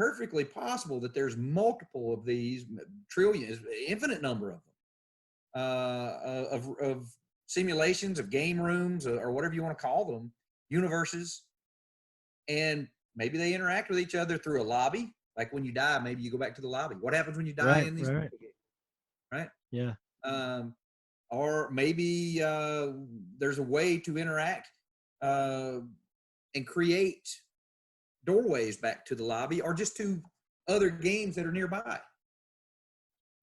perfectly possible that there's multiple of these, trillions, infinite number of them, of simulations, of game rooms, or whatever you want to call them, universes. And maybe they interact with each other through a lobby. Like when you die, maybe you go back to the lobby. What happens when you die Right, in these right, games, right? yeah. Um, or maybe there's a way to interact uh, and create doorways back to the lobby or just to other games that are nearby.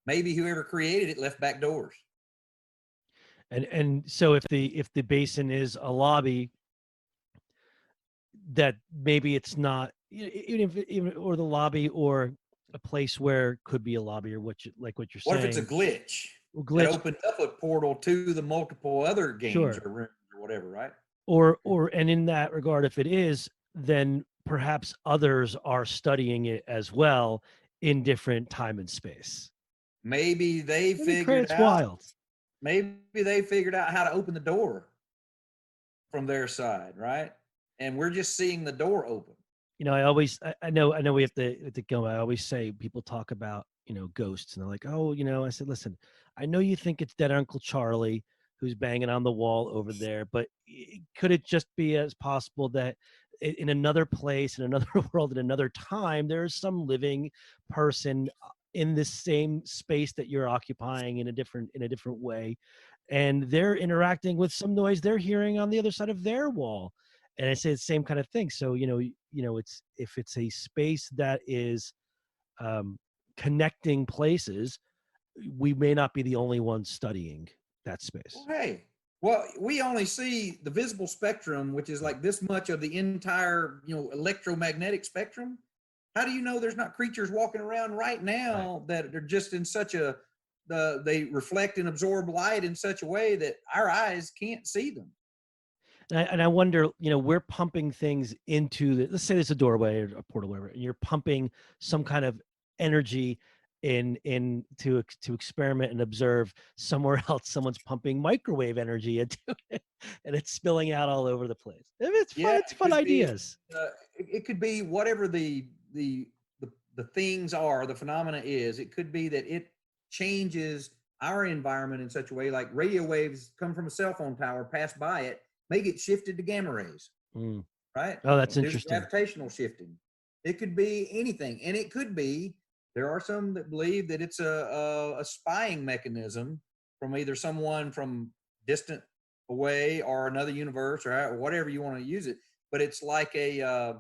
Maybe whoever created it left back doors. And so if the basin is a lobby, that maybe it's not even if even or the lobby or a place where could be a lobby or like what you're What if it's a saying, glitch or that glitch, opened up a portal to the multiple other games sure. or rooms or whatever, right? Or and in that regard, if it is, then perhaps others are studying it as well in different time and space. Maybe they Maybe figured it's out, wild. how to open the door from their side, right? And we're just seeing the door open. I know we have to go. I always say people talk about, ghosts, and they're like, oh, I said, listen, I know you think it's dead Uncle Charlie who's banging on the wall over there, but could it just be as possible that in another place, in another world, in another time, there is some living person in this same space that you're occupying in a different way, and they're interacting with some noise they're hearing on the other side of their wall. And I say the same kind of thing. So, it's if it's a space that is um, connecting places, we may not be the only ones studying that Well, space. hey, well, we only see the visible spectrum, which is like this much of the entire, electromagnetic spectrum. How do you know there's not creatures walking around right Right. now that are just in such they reflect and absorb light in such a way that our eyes can't see them? And I wonder, we're pumping things into let's say there's a doorway or a portal, whatever, and you're pumping some kind of energy in to experiment and observe somewhere else. Someone's pumping microwave energy into it, and it's spilling out all over the place. I mean, it's fun. Yeah, It's it fun could be. ideas. It could be whatever the things are. The phenomena is. It could be that it changes our environment in such a way, like radio waves come from a cell phone tower, pass by it, may get shifted to gamma rays, Mm. right? Oh, that's Due to interesting. gravitational shifting. It could be anything, and it could be. There are some that believe that it's a spying mechanism from either someone from distant away or another universe or whatever you want to use it. But it's like a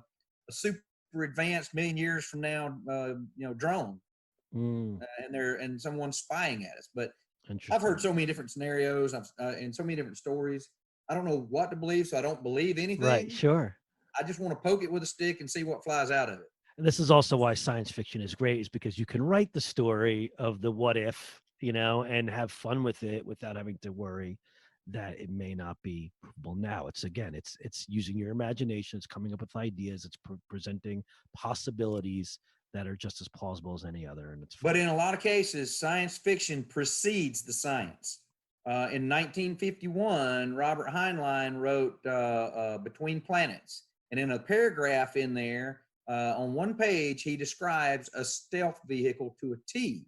super advanced million years from now, drone, Mm. and someone's spying at us. But I've heard Interesting. so many different scenarios, and so many different stories. I don't know what to believe, so I don't believe Right. anything. Sure. I just want to poke it with a stick and see what flies out of it. And this is also why science fiction is great, is because you can write the story of the what if, and have fun with it without having to worry that it may not be provable. Now it's using your imagination, it's coming up with ideas, it's presenting possibilities that are just as plausible as any other, and it's But fun. in a lot of cases, science fiction precedes the science. In 1951, Robert Heinlein wrote Between Planets. And in a paragraph in there, on one page, he describes a stealth vehicle to a T.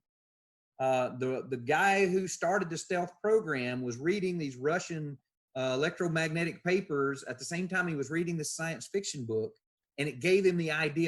The guy who started the stealth program was reading these Russian electromagnetic papers at the same time he was reading the science fiction book, and it gave him the idea